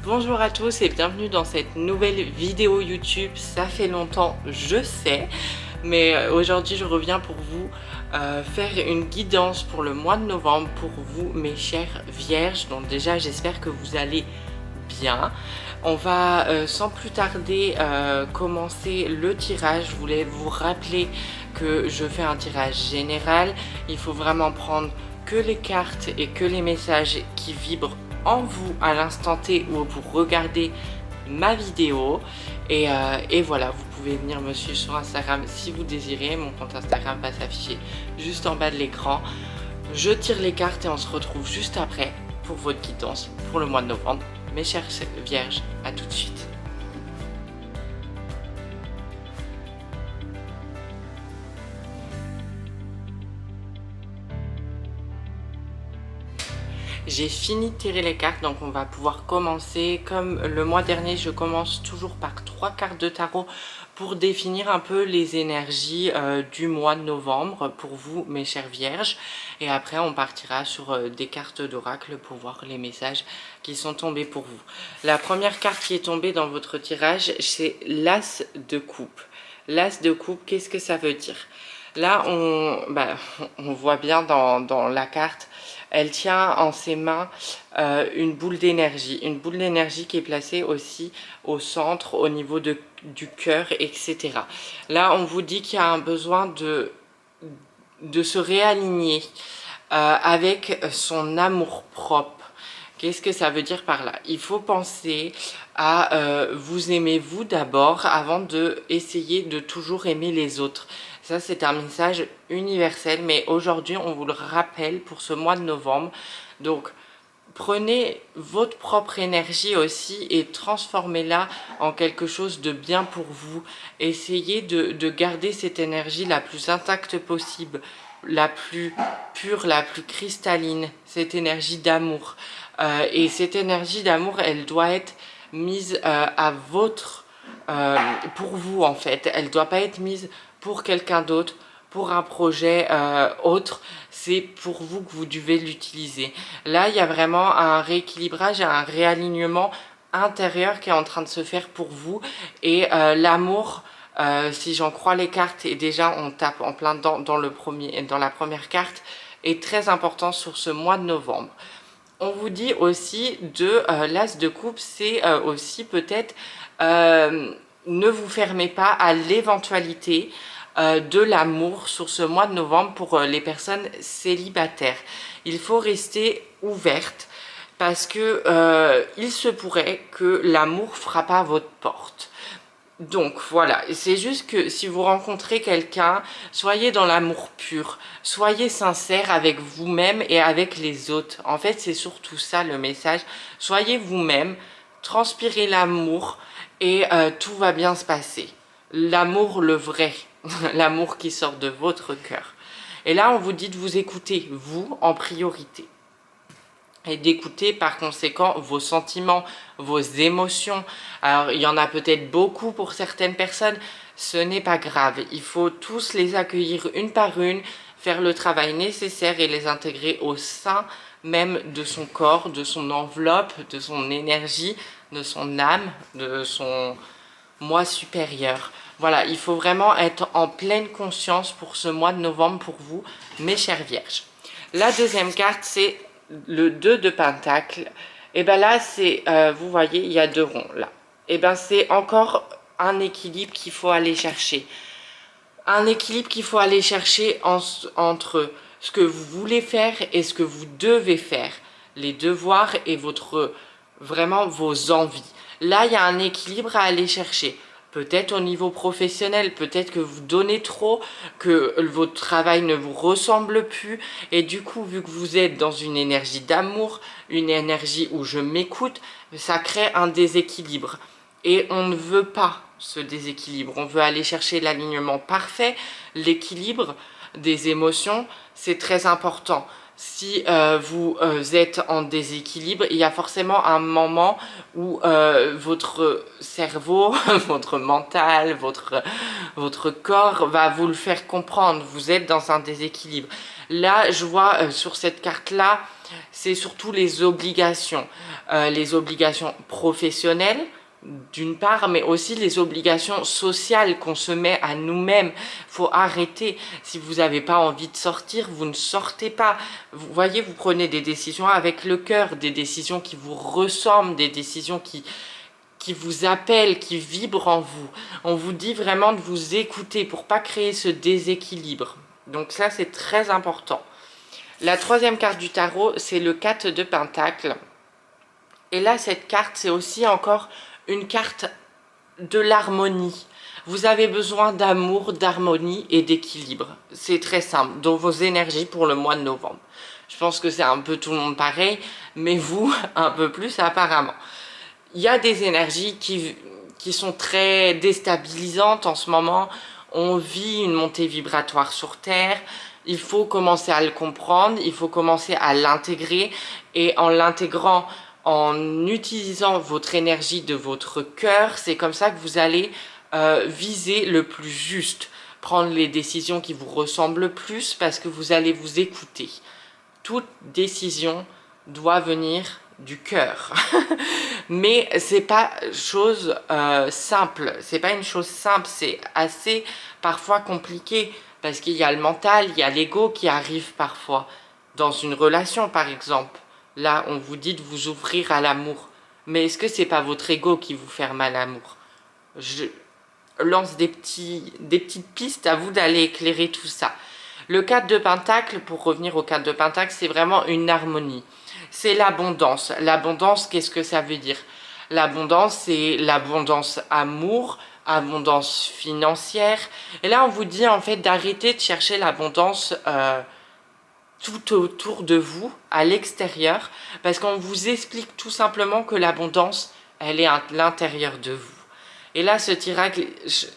Bonjour à tous et bienvenue dans cette nouvelle vidéo YouTube. Ça fait longtemps, je sais, mais aujourd'hui je reviens pour vous faire une guidance pour le mois de novembre pour vous mes chères vierges. Donc déjà j'espère que vous allez bien. On va sans plus tarder commencer le tirage. Je voulais vous rappeler que je fais un tirage général. Il faut vraiment prendre que les cartes et que les messages qui vibrent en vous à l'instant T où vous regardez ma vidéo et voilà, vous pouvez venir me suivre sur Instagram si vous désirez. Mon compte Instagram va s'afficher juste en bas de l'écran. Je tire les cartes et on se retrouve juste après pour votre guidance pour le mois de novembre. Mes chères vierges, à tout de suite. J'ai fini de tirer les cartes, donc on va pouvoir commencer. Comme le mois dernier, je commence toujours par 3 cartes de tarot pour définir un peu les énergies du mois de novembre pour vous, mes chères vierges. Et après, on partira sur des cartes d'oracle pour voir les messages qui sont tombés pour vous. La première carte qui est tombée dans votre tirage, c'est l'As de coupe. L'As de coupe, qu'est-ce que ça veut dire? Là, on voit bien dans la carte, elle tient en ses mains une boule d'énergie qui est placée aussi au centre, au niveau du cœur, etc. Là, on vous dit qu'il y a un besoin de se réaligner avec son amour-propre. Qu'est-ce que ça veut dire par là? Il faut penser à vous aimer vous d'abord avant de essayer de toujours aimer les autres. Ça, c'est un message universel, mais aujourd'hui, on vous le rappelle pour ce mois de novembre. Donc, prenez votre propre énergie aussi et transformez-la en quelque chose de bien pour vous. Essayez de garder cette énergie la plus intacte possible, la plus pure, la plus cristalline, cette énergie d'amour. Et cette énergie d'amour, elle doit être mise pour vous en fait. Elle ne doit pas être mise pour quelqu'un d'autre, pour un projet autre. C'est pour vous que vous devez l'utiliser. Là, il y a vraiment un rééquilibrage, un réalignement intérieur qui est en train de se faire pour vous. Et l'amour, si j'en crois les cartes, et déjà on tape en plein dans la première carte, est très important sur ce mois de novembre. On vous dit aussi l'As de coupe, c'est aussi peut-être ne vous fermez pas à l'éventualité de l'amour sur ce mois de novembre pour les personnes célibataires. Il faut rester ouverte parce que il se pourrait que l'amour frappe à votre porte. Donc voilà, c'est juste que si vous rencontrez quelqu'un, soyez dans l'amour pur, soyez sincère avec vous-même et avec les autres. En fait, c'est surtout ça le message. Soyez vous-même, transpirez l'amour et tout va bien se passer. L'amour, le vrai, l'amour qui sort de votre cœur. Et là, on vous dit de vous écouter, vous, en priorité. Et d'écouter par conséquent vos sentiments, vos émotions. Alors il y en a peut-être beaucoup pour certaines personnes, ce n'est pas grave. Il faut tous les accueillir une par une, faire le travail nécessaire et les intégrer au sein même de son corps, de son enveloppe, de son énergie, de son âme, de son moi supérieur. Voilà, il faut vraiment être en pleine conscience pour ce mois de novembre pour vous, mes chères vierges. La deuxième carte, c'est le 2 de Pentacle. Et bien là, c'est, vous voyez, il y a 2 ronds là. Et bien c'est encore un équilibre qu'il faut aller chercher. Un équilibre qu'il faut aller chercher entre ce que vous voulez faire et ce que vous devez faire. Les devoirs et vraiment vos envies. Là, il y a un équilibre à aller chercher. Peut-être au niveau professionnel, peut-être que vous donnez trop, que votre travail ne vous ressemble plus. Et du coup, vu que vous êtes dans une énergie d'amour, une énergie où je m'écoute, ça crée un déséquilibre. Et on ne veut pas ce déséquilibre. On veut aller chercher l'alignement parfait, l'équilibre des émotions, c'est très important. Si vous êtes en déséquilibre, il y a forcément un moment où votre cerveau, votre mental, votre corps va vous le faire comprendre. Vous êtes dans un déséquilibre. Là, je vois sur cette carte-là, c'est surtout les obligations professionnelles, d'une part, mais aussi les obligations sociales qu'on se met à nous-mêmes. Faut arrêter. Si vous n'avez pas envie de sortir, vous ne sortez pas. Vous voyez, vous prenez des décisions avec le cœur, des décisions qui vous ressemblent, des décisions qui vous appellent, qui vibrent en vous. On vous dit vraiment de vous écouter pour pas créer ce déséquilibre. Donc ça, c'est très important. La troisième carte du tarot, c'est le 4 de Pentacles. Et là, cette carte, c'est aussi encore une carte de l'harmonie. Vous avez besoin d'amour, d'harmonie et d'équilibre. C'est très simple, dans vos énergies pour le mois de novembre. Je pense que c'est un peu tout le monde pareil, mais vous, un peu plus apparemment. Il y a des énergies qui sont très déstabilisantes en ce moment. On vit une montée vibratoire sur Terre. Il faut commencer à le comprendre, il faut commencer à l'intégrer. Et en l'intégrant, en utilisant votre énergie de votre cœur, c'est comme ça que vous allez viser le plus juste, prendre les décisions qui vous ressemblent le plus parce que vous allez vous écouter. Toute décision doit venir du cœur. Mais c'est pas chose simple, c'est pas une chose simple, c'est assez parfois compliqué parce qu'il y a le mental, il y a l'ego qui arrive parfois dans une relation par exemple. Là, on vous dit de vous ouvrir à l'amour. Mais est-ce que c'est pas votre ego qui vous ferme à l'amour? Je lance des petites pistes, à vous d'aller éclairer tout ça. Le 4 de Pentacle, pour revenir au 4 de Pentacle, c'est vraiment une harmonie. C'est l'abondance. L'abondance, qu'est-ce que ça veut dire? L'abondance, c'est l'abondance amour, abondance financière. Et là, on vous dit en fait d'arrêter de chercher l'abondance tout autour de vous, à l'extérieur, parce qu'on vous explique tout simplement que l'abondance, elle est à l'intérieur de vous. Et là, ce tirage,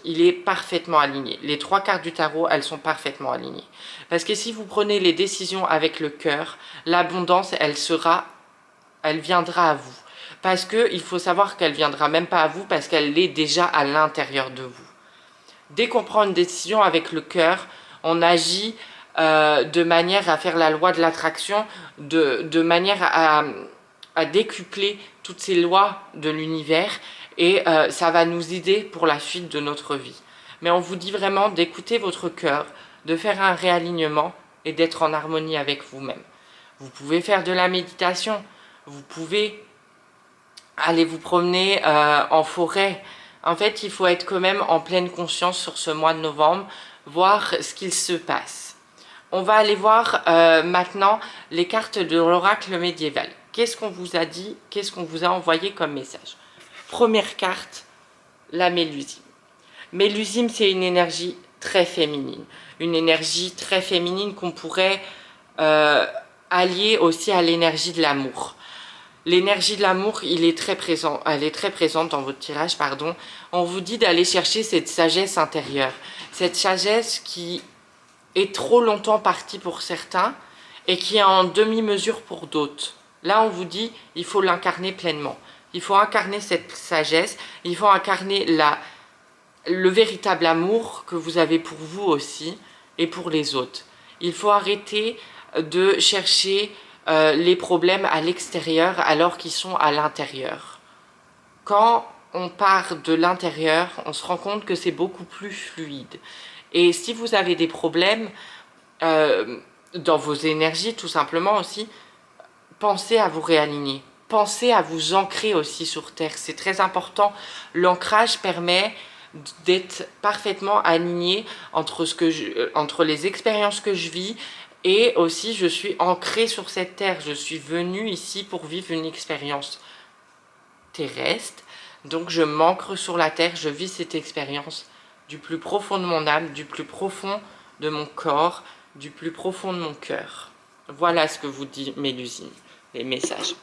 il est parfaitement aligné. Les trois cartes du tarot, elles sont parfaitement alignées. Parce que si vous prenez les décisions avec le cœur, l'abondance, elle viendra à vous. Parce qu'il faut savoir qu'elle viendra même pas à vous, parce qu'elle est déjà à l'intérieur de vous. Dès qu'on prend une décision avec le cœur, on agit de manière à faire la loi de l'attraction, de manière à décupler toutes ces lois de l'univers, et ça va nous aider pour la suite de notre vie. Mais on vous dit vraiment d'écouter votre cœur, de faire un réalignement et d'être en harmonie avec vous-même. Vous pouvez faire de la méditation, vous pouvez aller vous promener en forêt. En fait, il faut être quand même en pleine conscience sur ce mois de novembre, voir ce qu'il se passe. On va aller voir maintenant les cartes de l'oracle médiéval. Qu'est-ce qu'on vous a dit? Qu'est-ce qu'on vous a envoyé comme message? Première carte, la Mélusine. Mélusine, c'est une énergie très féminine. Une énergie très féminine qu'on pourrait allier aussi à l'énergie de l'amour. L'énergie de l'amour, elle est très présente dans votre tirage, pardon. On vous dit d'aller chercher cette sagesse intérieure. Cette sagesse qui est trop longtemps partie pour certains et qui est en demi-mesure pour d'autres. Là, on vous dit, il faut l'incarner pleinement. Il faut incarner cette sagesse, il faut incarner le véritable amour que vous avez pour vous aussi et pour les autres. Il faut arrêter de chercher les problèmes à l'extérieur alors qu'ils sont à l'intérieur. Quand on part de l'intérieur, on se rend compte que c'est beaucoup plus fluide. Et si vous avez des problèmes dans vos énergies, tout simplement aussi, pensez à vous réaligner. Pensez à vous ancrer aussi sur Terre. C'est très important. L'ancrage permet d'être parfaitement aligné entre les expériences que je vis et aussi je suis ancrée sur cette Terre. Je suis venue ici pour vivre une expérience terrestre. Donc je m'ancre sur la Terre, je vis cette expérience du plus profond de mon âme, du plus profond de mon corps, du plus profond de mon cœur. Voilà ce que vous dit Mélusine, les messages.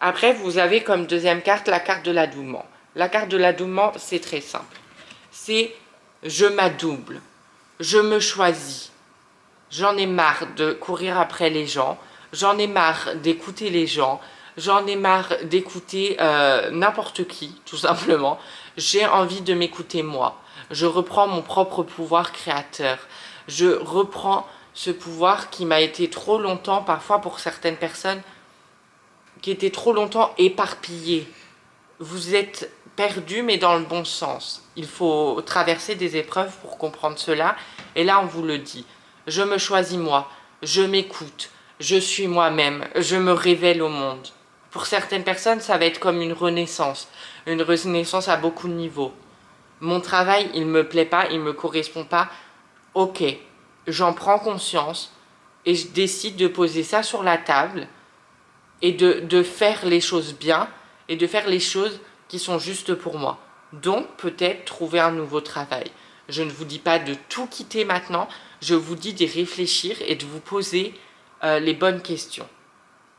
Après, vous avez comme deuxième carte la carte de l'adoubement. La carte de l'adoubement, c'est très simple. C'est « je m'adouble »,« je me choisis ». J'en ai marre de courir après les gens, j'en ai marre d'écouter les gens, j'en ai marre d'écouter n'importe qui, tout simplement. J'ai envie de m'écouter moi. Je reprends mon propre pouvoir créateur. Je reprends ce pouvoir qui m'a été trop longtemps, parfois pour certaines personnes, qui était trop longtemps éparpillé. Vous êtes perdu, mais dans le bon sens. Il faut traverser des épreuves pour comprendre cela. Et là, on vous le dit. Je me choisis moi, je m'écoute, je suis moi-même, je me révèle au monde. Pour certaines personnes, ça va être comme une renaissance à beaucoup de niveaux. Mon travail, il me plaît pas, il me correspond pas. Ok, j'en prends conscience et je décide de poser ça sur la table et de faire les choses bien et de faire les choses qui sont justes pour moi. Donc peut-être trouver un nouveau travail. Je ne vous dis pas de tout quitter maintenant, je vous dis d'y réfléchir et de vous poser les bonnes questions.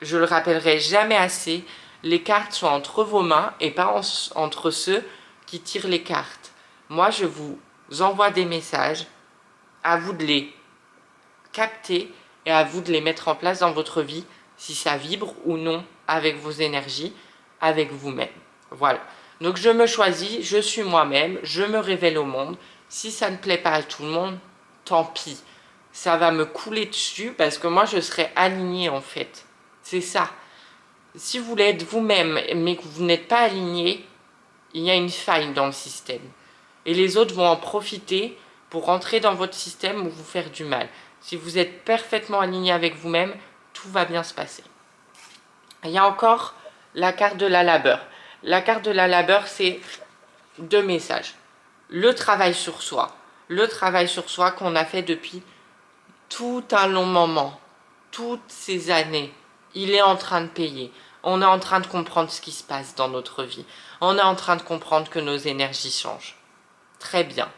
Je le rappellerai jamais assez, les cartes sont entre vos mains et pas entre ceux qui tirent les cartes. Moi, je vous envoie des messages, à vous de les capter et à vous de les mettre en place dans votre vie, si ça vibre ou non avec vos énergies, avec vous-même. Voilà. Donc je me choisis, je suis moi-même, je me révèle au monde. Si ça ne plaît pas à tout le monde, tant pis. Ça va me couler dessus parce que moi je serai alignée en fait. C'est ça. Si vous voulez être vous-même mais que vous n'êtes pas aligné, il y a une faille dans le système. Et les autres vont en profiter pour rentrer dans votre système ou vous faire du mal. Si vous êtes parfaitement aligné avec vous-même, tout va bien se passer. Il y a encore la carte de la labeur. La carte de la labeur, c'est 2 messages. Le travail sur soi. Le travail sur soi qu'on a fait depuis tout un long moment, toutes ces années. Il est en train de payer. On est en train de comprendre ce qui se passe dans notre vie. On est en train de comprendre que nos énergies changent. Très bien.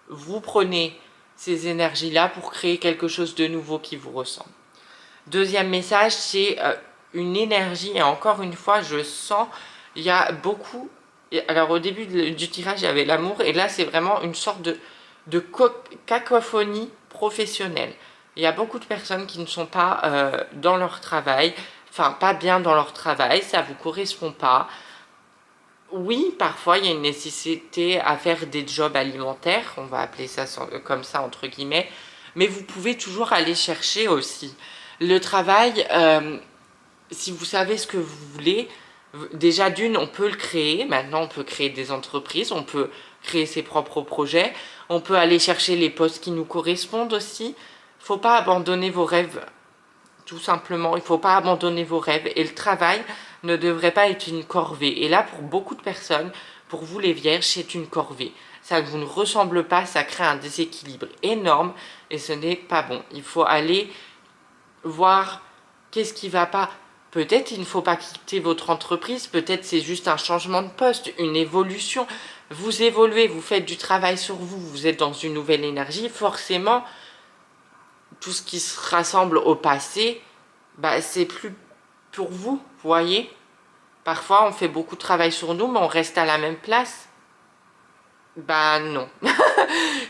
Vous prenez ces énergies-là pour créer quelque chose de nouveau qui vous ressemble. Deuxième message, c'est une énergie, et encore une fois, je sens, il y a beaucoup, alors au début du tirage, il y avait l'amour, et là, c'est vraiment une sorte de cacophonie professionnelle. Il y a beaucoup de personnes qui ne sont pas dans leur travail, enfin, pas bien dans leur travail, ça ne vous correspond pas. Oui, parfois, il y a une nécessité à faire des jobs alimentaires, on va appeler ça comme ça, entre guillemets, mais vous pouvez toujours aller chercher aussi. Le travail, si vous savez ce que vous voulez, déjà d'une, on peut le créer. Maintenant, on peut créer des entreprises, on peut créer ses propres projets, on peut aller chercher les postes qui nous correspondent aussi. Il ne faut pas abandonner vos rêves, tout simplement. Il ne faut pas abandonner vos rêves. Et le travail ne devrait pas être une corvée. Et là, pour beaucoup de personnes, pour vous les vierges, c'est une corvée. Ça ne vous ressemble pas, ça crée un déséquilibre énorme et ce n'est pas bon. Il faut aller voir qu'est-ce qui ne va pas. Peut-être il ne faut pas quitter votre entreprise, peut-être c'est juste un changement de poste, une évolution. Vous évoluez, vous faites du travail sur vous, vous êtes dans une nouvelle énergie, forcément, tout ce qui se rassemble au passé, bah, c'est plus pour vous, vous voyez. Parfois, on fait beaucoup de travail sur nous, mais on reste à la même place. Bah non. Il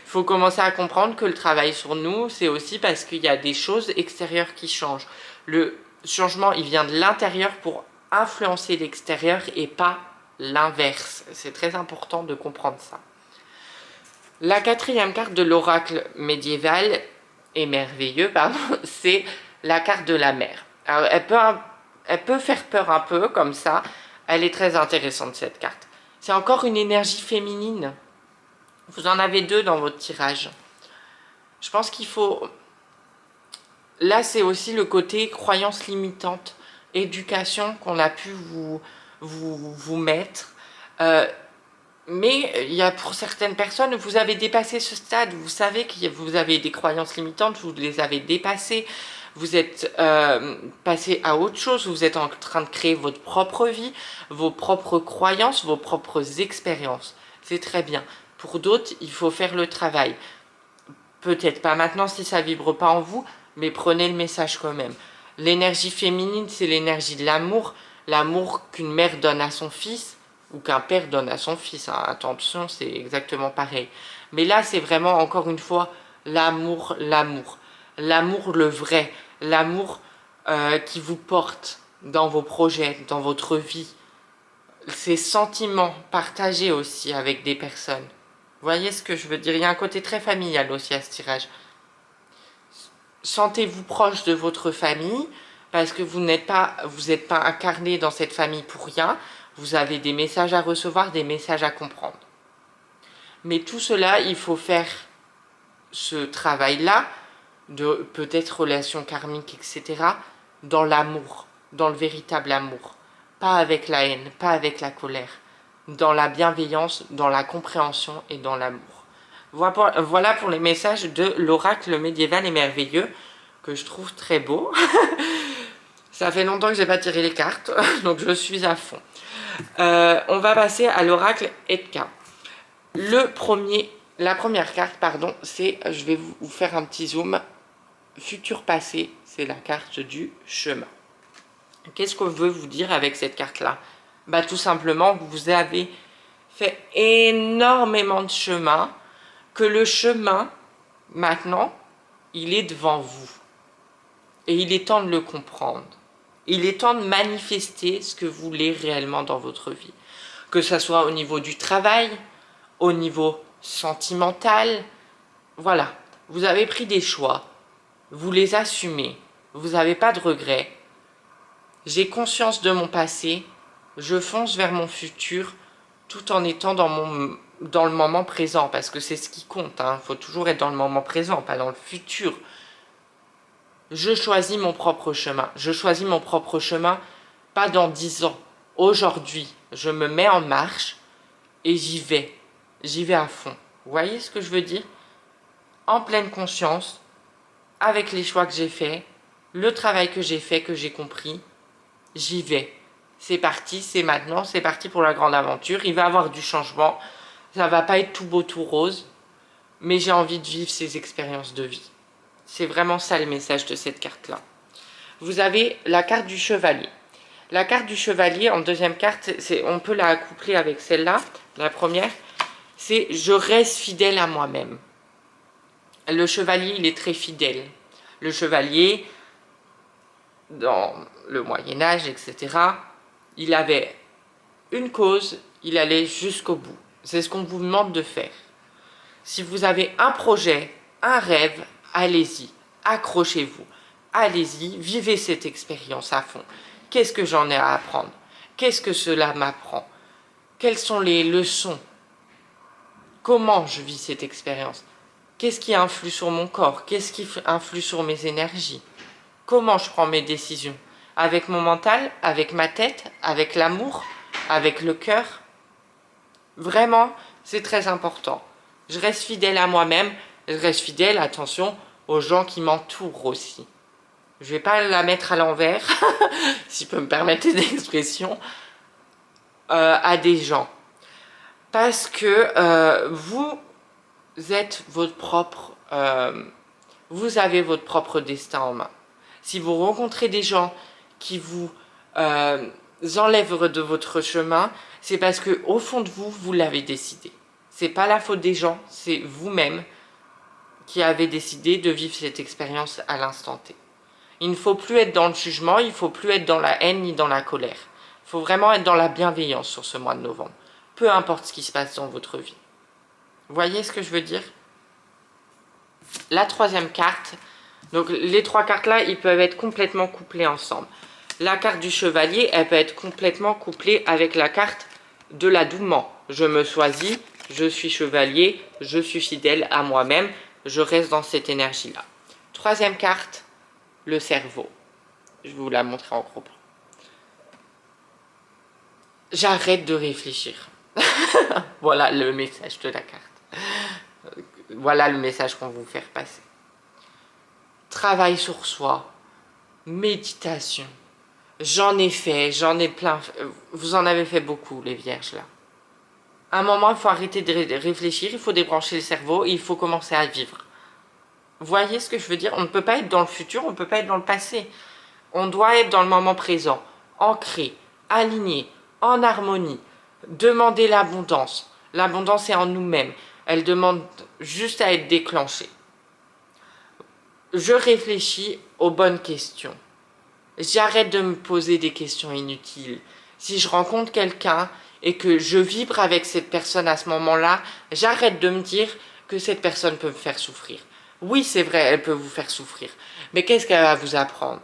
faut commencer à comprendre que le travail sur nous, c'est aussi parce qu'il y a des choses extérieures qui changent. Le changement, il vient de l'intérieur pour influencer l'extérieur et pas l'inverse. C'est très important de comprendre ça. La quatrième carte de l'oracle médiéval et merveilleux, pardon, c'est la carte de la mer. Alors, elle peut faire peur un peu comme ça. Elle est très intéressante cette carte. C'est encore une énergie féminine. Vous en avez 2 dans votre tirage. Je pense qu'il faut... Là, c'est aussi le côté croyance limitante, éducation qu'on a pu vous mettre. Mais il y a pour certaines personnes, vous avez dépassé ce stade, vous savez que vous avez des croyances limitantes, vous les avez dépassées, vous êtes passé à autre chose, vous êtes en train de créer votre propre vie, vos propres croyances, vos propres expériences. C'est très bien. Pour d'autres, il faut faire le travail. Peut-être pas maintenant si ça vibre pas en vous, mais prenez le message quand même. L'énergie féminine, c'est l'énergie de l'amour, l'amour qu'une mère donne à son fils, ou qu'un père donne à son fils. Hein. Attention, c'est exactement pareil. Mais là, c'est vraiment, encore une fois, l'amour, l'amour. L'amour le vrai, l'amour qui vous porte dans vos projets, dans votre vie. Ces sentiments partagés aussi avec des personnes. Vous voyez ce que je veux dire? Il y a un côté très familial aussi à ce tirage. Sentez-vous proche de votre famille parce que vous êtes pas incarné dans cette famille pour rien. Vous avez des messages à recevoir, des messages à comprendre. Mais tout cela, il faut faire ce travail-là de peut-être relations karmiques, etc., dans l'amour, dans le véritable amour. Pas avec la haine, pas avec la colère. Dans la bienveillance, dans la compréhension et dans l'amour. Voilà pour les messages de l'oracle médiéval et merveilleux, que je trouve très beau. Ça fait longtemps que j'ai pas tiré les cartes, donc je suis à fond. On va passer à l'oracle Edka. La première carte, pardon, c'est, je vais vous faire un petit zoom, futur passé, c'est la carte du chemin. Qu'est-ce qu'on veut vous dire avec cette carte-là? Bah, tout simplement que vous avez fait énormément de chemin, que le chemin, maintenant, il est devant vous. Et il est temps de le comprendre. Il est temps de manifester ce que vous voulez réellement dans votre vie. Que ce soit au niveau du travail, au niveau sentimental, voilà. Vous avez pris des choix, vous les assumez, vous n'avez pas de regrets. J'ai conscience de mon passé, je fonce vers mon futur tout en étant dans le moment présent, parce que c'est ce qui compte, hein. Il faut toujours être dans le moment présent, pas dans le futur. Je choisis mon propre chemin. Je choisis mon propre chemin, pas dans 10 ans. Aujourd'hui, je me mets en marche et j'y vais. J'y vais à fond. Vous voyez ce que je veux dire? En pleine conscience, avec les choix que j'ai faits, le travail que j'ai fait, que j'ai compris, j'y vais. C'est parti, c'est maintenant, c'est parti pour la grande aventure. Il va y avoir du changement. Ça va pas être tout beau, tout rose, mais j'ai envie de vivre ces expériences de vie. C'est vraiment ça le message de cette carte-là. Vous avez la carte du chevalier. La carte du chevalier, en deuxième carte, on peut la coupler avec celle-là, la première, c'est « je reste fidèle à moi-même ». Le chevalier, il est très fidèle. Le chevalier, dans le Moyen-Âge, etc., il avait une cause, il allait jusqu'au bout. C'est ce qu'on vous demande de faire. Si vous avez un projet, un rêve, allez-y, accrochez-vous, allez-y, vivez cette expérience à fond. Qu'est-ce que j'en ai à apprendre? Qu'est-ce que cela m'apprend? Quelles sont les leçons? Comment je vis cette expérience? Qu'est-ce qui influe sur mon corps? Qu'est-ce qui influe sur mes énergies? Comment je prends mes décisions? Avec mon mental, avec ma tête, avec l'amour, avec le cœur? Vraiment, c'est très important. Je reste fidèle à moi-même, je reste fidèle, attention, aux gens qui m'entourent aussi. Je ne vais pas la mettre à l'envers, si je peux me permettre l'expression, à des gens. Parce que vous êtes votre propre... vous avez votre propre destin en main. Si vous rencontrez des gens qui vous enlèvent de votre chemin, c'est parce que au fond de vous, vous l'avez décidé. C'est pas la faute des gens, c'est vous-même qui avez décidé de vivre cette expérience à l'instant T. Il ne faut plus être dans le jugement, il ne faut plus être dans la haine ni dans la colère. Il faut vraiment être dans la bienveillance sur ce mois de novembre. Peu importe ce qui se passe dans votre vie. Vous voyez ce que je veux dire? La troisième carte, donc les trois cartes là, ils peuvent être complètement couplés ensemble. La carte du chevalier, elle peut être complètement couplée avec la carte de l'adouement. Je me choisis, je suis chevalier, je suis fidèle à moi-même, je reste dans cette énergie-là. Troisième carte, le cerveau. Je vais vous la montrer en gros plan. J'arrête de réfléchir. Voilà le message de la carte. Voilà le message qu'on va vous faire passer. Travail sur soi, méditation. J'en ai fait, j'en ai plein. Vous en avez fait beaucoup, les vierges, là. À un moment, il faut arrêter de réfléchir, il faut débrancher le cerveau et il faut commencer à vivre. Vous voyez ce que je veux dire? On ne peut pas être dans le futur, on ne peut pas être dans le passé. On doit être dans le moment présent, ancré, aligné, en harmonie. Demander l'abondance. L'abondance est en nous-mêmes. Elle demande juste à être déclenchée. Je réfléchis aux bonnes questions. J'arrête de me poser des questions inutiles. Si je rencontre quelqu'un et que je vibre avec cette personne à ce moment-là, j'arrête de me dire que cette personne peut me faire souffrir. Oui, c'est vrai, elle peut vous faire souffrir. Mais qu'est-ce qu'elle va vous apprendre?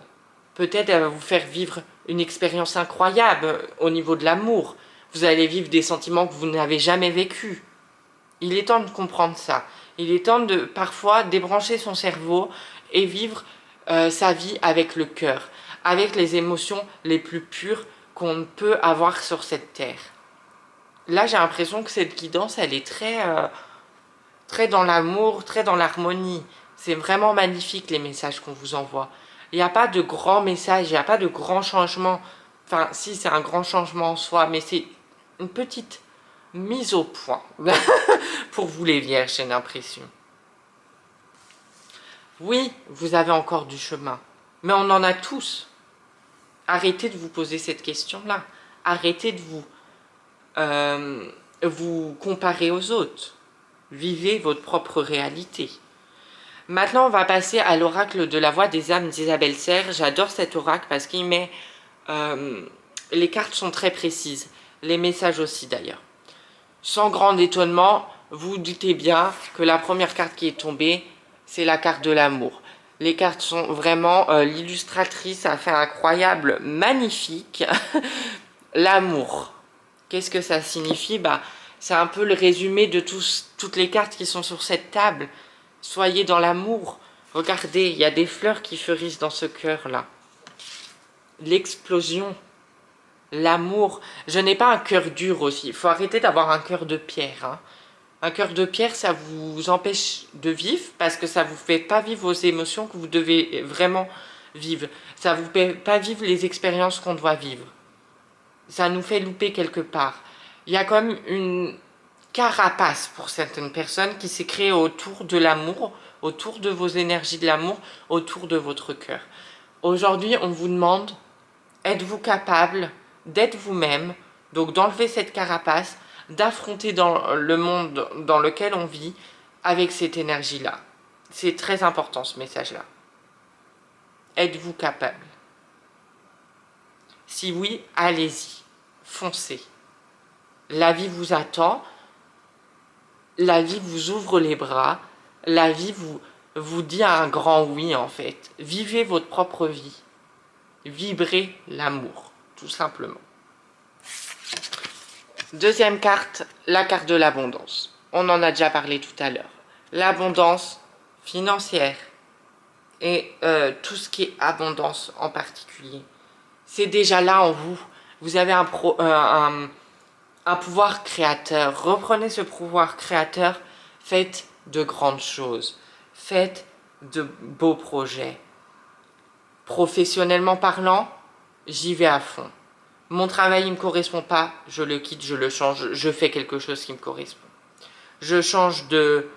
Peut-être elle va vous faire vivre une expérience incroyable au niveau de l'amour. Vous allez vivre des sentiments que vous n'avez jamais vécus. Il est temps de comprendre ça. Il est temps de parfois débrancher son cerveau et vivre sa vie avec le cœur, avec les émotions les plus pures qu'on peut avoir sur cette terre. Là, j'ai l'impression que cette guidance, elle est très dans l'amour, très dans l'harmonie. C'est vraiment magnifique les messages qu'on vous envoie. Il n'y a pas de grands messages, il n'y a pas de grands changements. Enfin, si, c'est un grand changement en soi, mais c'est une petite mise au point. Pour vous les vierges, j'ai l'impression. Oui, vous avez encore du chemin, mais on en a tous. Arrêtez de vous poser cette question-là. Arrêtez de vous comparer aux autres. Vivez votre propre réalité. Maintenant, on va passer à l'oracle de la voix des âmes d'Isabelle Serre. J'adore cet oracle parce qu'il met... les cartes sont très précises. Les messages aussi, d'ailleurs. Sans grand étonnement, vous doutez bien que la première carte qui est tombée, c'est la carte de l'amour. Les cartes sont vraiment... l'illustratrice a fait incroyable, magnifique. L'amour. Qu'est-ce que ça signifie? C'est un peu le résumé de toutes les cartes qui sont sur cette table. Soyez dans l'amour. Regardez, il y a des fleurs qui fleurissent dans ce cœur-là. L'explosion. L'amour. Je n'ai pas un cœur dur aussi. Il faut arrêter d'avoir un cœur de pierre. Hein. Un cœur de pierre, ça vous empêche de vivre parce que ça ne vous fait pas vivre vos émotions que vous devez vraiment vivre. Ça ne vous fait pas vivre les expériences qu'on doit vivre. Ça nous fait louper quelque part. Il y a quand même une carapace pour certaines personnes qui s'est créée autour de l'amour, autour de vos énergies de l'amour, autour de votre cœur. Aujourd'hui, on vous demande, êtes-vous capable d'être vous-même, donc d'enlever cette carapace, d'affronter dans le monde dans lequel on vit avec cette énergie-là. C'est très important ce message-là. Êtes-vous capable? Si oui, allez-y, foncez. La vie vous attend, la vie vous ouvre les bras, la vie vous dit un grand oui en fait. Vivez votre propre vie. Vibrez l'amour, tout simplement. Deuxième carte, la carte de l'abondance. On en a déjà parlé tout à l'heure. L'abondance financière et tout ce qui est abondance en particulier. C'est déjà là en vous. Vous avez un pouvoir créateur. Reprenez ce pouvoir créateur. Faites de grandes choses. Faites de beaux projets. Professionnellement parlant, j'y vais à fond. Mon travail ne me correspond pas, je le quitte, je le change, je fais quelque chose qui me correspond. Je change de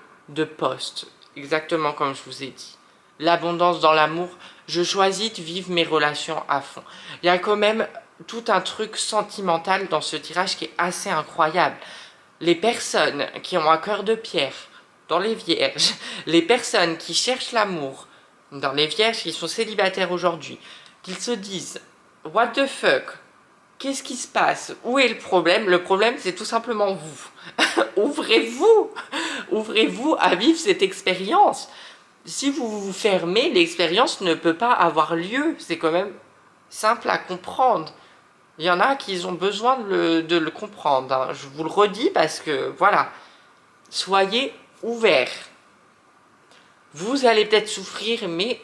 poste, exactement comme je vous ai dit. L'abondance dans l'amour, je choisis de vivre mes relations à fond. Il y a quand même tout un truc sentimental dans ce tirage qui est assez incroyable. Les personnes qui ont un cœur de pierre, dans les vierges, les personnes qui cherchent l'amour, dans les vierges qui sont célibataires aujourd'hui, qu'ils se disent « What the fuck ?» Qu'est-ce qui se passe? Où est le problème? Le problème, c'est tout simplement vous. Ouvrez-vous! Ouvrez-vous à vivre cette expérience. Si vous vous fermez, l'expérience ne peut pas avoir lieu. C'est quand même simple à comprendre. Il y en a qui ont besoin de le comprendre. Hein. Je vous le redis parce que, voilà, soyez ouverts. Vous allez peut-être souffrir, mais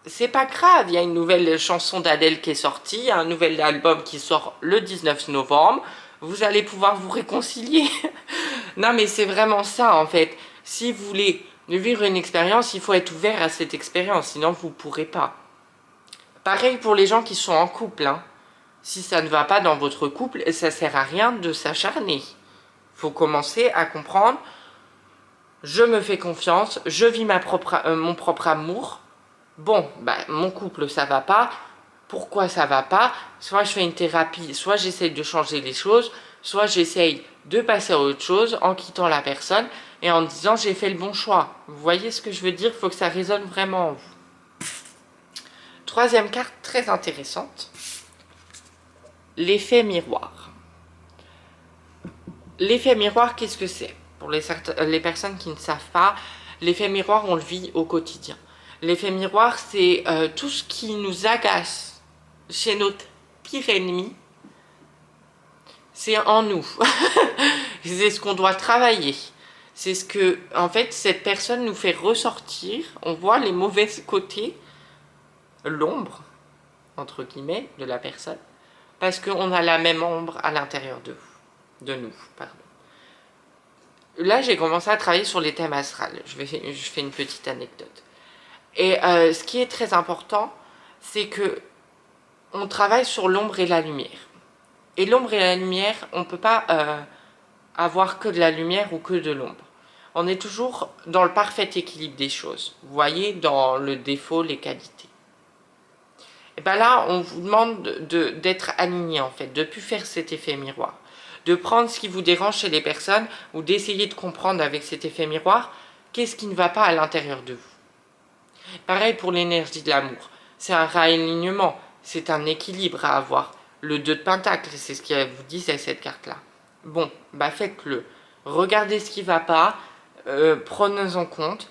c'est pas grave, il y a une nouvelle chanson d'Adèle qui est sortie, il y a un nouvel album qui sort le 19 novembre, vous allez pouvoir vous réconcilier. Non mais c'est vraiment ça en fait, si vous voulez vivre une expérience, il faut être ouvert à cette expérience, sinon vous ne pourrez pas. Pareil pour les gens qui sont en couple, hein. Si ça ne va pas dans votre couple, ça sert à rien de s'acharner. Il faut commencer à comprendre, je me fais confiance, je vis mon propre amour. Bon, mon couple, ça va pas. Pourquoi ça va pas? Soit je fais une thérapie, soit j'essaye de changer les choses, soit j'essaye de passer à autre chose en quittant la personne et en disant j'ai fait le bon choix. Vous voyez ce que je veux dire? Il faut que ça résonne vraiment en vous. Troisième carte très intéressante. L'effet miroir. L'effet miroir, qu'est-ce que c'est? Pour les personnes qui ne savent pas, L'effet miroir, on le vit au quotidien. L'effet miroir, c'est tout ce qui nous agace chez notre pire ennemi, c'est en nous. C'est ce qu'on doit travailler. C'est ce que, en fait, cette personne nous fait ressortir. On voit les mauvais côtés, l'ombre, entre guillemets, de la personne, parce qu'on a la même ombre à l'intérieur de nous. Pardon. Là, j'ai commencé à travailler sur les thèmes astrales. Je fais une petite anecdote. Et ce qui est très important, c'est que on travaille sur l'ombre et la lumière. Et l'ombre et la lumière, on ne peut pas avoir que de la lumière ou que de l'ombre. On est toujours dans le parfait équilibre des choses. Vous voyez, dans le défaut, les qualités. Et bien là, on vous demande d'être aligné en fait, de ne plus faire cet effet miroir. De prendre ce qui vous dérange chez les personnes ou d'essayer de comprendre avec cet effet miroir qu'est-ce qui ne va pas à l'intérieur de vous. Pareil pour l'énergie de l'amour. C'est un réalignement, c'est un équilibre à avoir. Le 2 de Pentacle, c'est ce qu'il vous dit, c'est cette carte-là. Bon, bah faites-le. Regardez ce qui ne va pas, prenez en compte.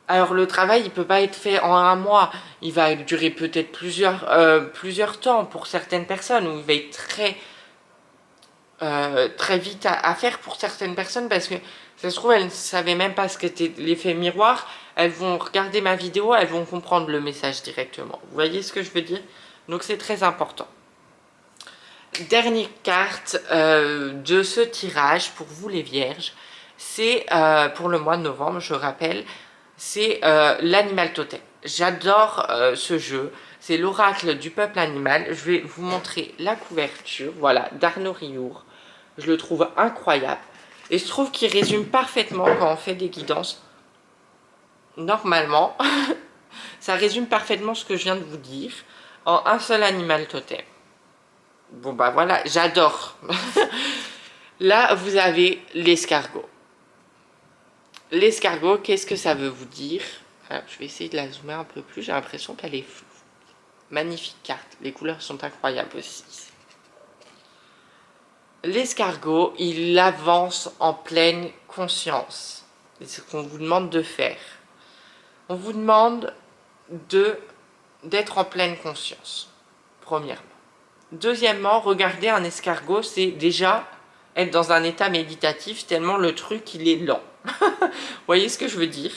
Alors le travail, il ne peut pas être fait en un mois. Il va durer peut-être plusieurs temps pour certaines personnes, ou il va être très vite à faire pour certaines personnes, parce que ça se trouve, elles ne savaient même pas ce qu'était l'effet miroir. Elles vont regarder ma vidéo, elles vont comprendre le message directement. Vous voyez ce que je veux dire? Donc c'est très important. Dernière carte de ce tirage pour vous les vierges, c'est pour le mois de novembre, je rappelle, c'est l'animal totem. J'adore ce jeu, c'est l'oracle du peuple animal. Je vais vous montrer la couverture, voilà, d'Arnaud Riour. Je le trouve incroyable et je trouve qu'il résume parfaitement quand on fait des guidances. Normalement, ça résume parfaitement ce que je viens de vous dire en un seul animal totem. Bon bah voilà, j'adore. Là, vous avez l'escargot. L'escargot, qu'est-ce que ça veut vous dire? Alors, je vais essayer de la zoomer un peu plus, j'ai l'impression qu'elle est floue. Magnifique carte, les couleurs sont incroyables aussi. L'escargot, il avance en pleine conscience. C'est ce qu'on vous demande de faire. On vous demande d'être en pleine conscience, premièrement. Deuxièmement, regarder un escargot, c'est déjà être dans un état méditatif, tellement le truc, il est lent. Vous voyez ce que je veux dire?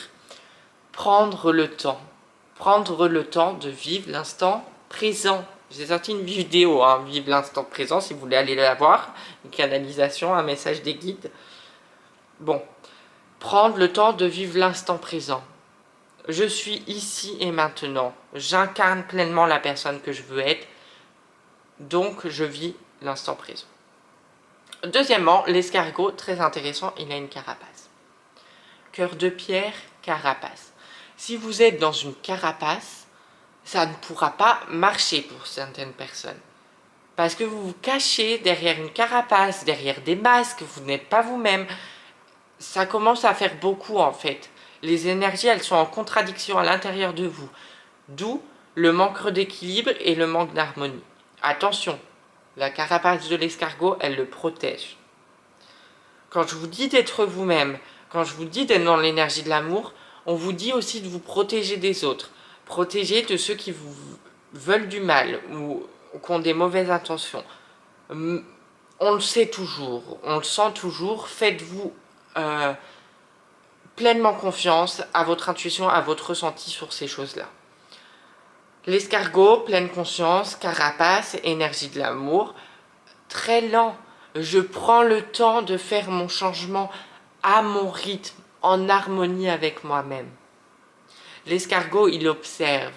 Prendre le temps de vivre l'instant présent. J'ai sorti une vidéo, hein, vivre l'instant présent, si vous voulez aller la voir, une canalisation, un message des guides. Bon, prendre le temps de vivre l'instant présent. Je suis ici et maintenant, j'incarne pleinement la personne que je veux être, donc je vis l'instant présent. Deuxièmement, l'escargot, très intéressant, il a une carapace. Cœur de pierre, carapace. Si vous êtes dans une carapace, ça ne pourra pas marcher pour certaines personnes. Parce que vous vous cachez derrière une carapace, derrière des masques, vous n'êtes pas vous-même. Ça commence à faire beaucoup en fait. Les énergies, elles sont en contradiction à l'intérieur de vous. D'où le manque d'équilibre et le manque d'harmonie. Attention, la carapace de l'escargot, elle le protège. Quand je vous dis d'être vous-même, quand je vous dis d'être dans l'énergie de l'amour, on vous dit aussi de vous protéger des autres. Protéger de ceux qui vous veulent du mal ou qui ont des mauvaises intentions. On le sait toujours, on le sent toujours. Faites-vous pleinement confiance à votre intuition, à votre ressenti sur ces choses-là. L'escargot, pleine conscience, carapace, énergie de l'amour, très lent. Je prends le temps de faire mon changement à mon rythme, en harmonie avec moi-même. L'escargot, il observe.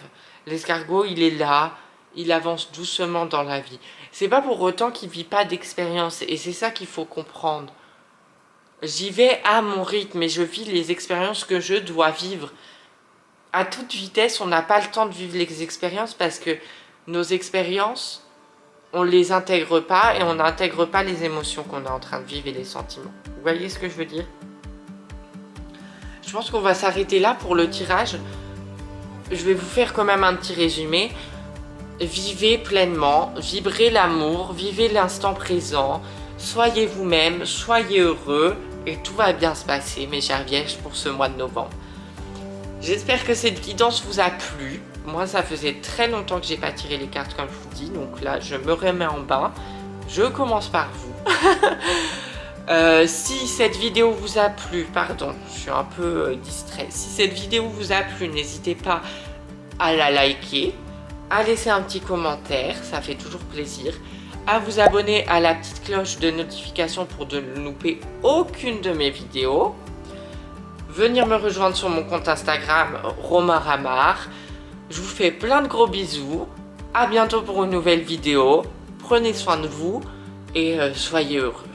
L'escargot, il est là, il avance doucement dans la vie. C'est pas pour autant qu'il vit pas d'expérience, et c'est ça qu'il faut comprendre. J'y vais à mon rythme et je vis les expériences que je dois vivre. À toute vitesse, on n'a pas le temps de vivre les expériences parce que nos expériences, on ne les intègre pas et on n'intègre pas les émotions qu'on est en train de vivre et les sentiments. Vous voyez ce que je veux dire? Je pense qu'on va s'arrêter là pour le tirage. Je vais vous faire quand même un petit résumé. Vivez pleinement, vibrez l'amour, vivez l'instant présent, soyez vous-même, soyez heureux et tout va bien se passer, mes chers vierges, pour ce mois de novembre. J'espère que cette guidance vous a plu. Moi, ça faisait très longtemps que j'ai pas tiré les cartes comme je vous dis. Donc là, je me remets en bain. Je commence par vous. Si cette vidéo vous a plu, pardon, je suis un peu distrait. Si cette vidéo vous a plu, n'hésitez pas à la liker, à laisser un petit commentaire, ça fait toujours plaisir, à vous abonner à la petite cloche de notification pour ne louper aucune de mes vidéos, venir me rejoindre sur mon compte Instagram Romain Ramar. Je vous fais plein de gros bisous, à bientôt pour une nouvelle vidéo, prenez soin de vous et soyez heureux.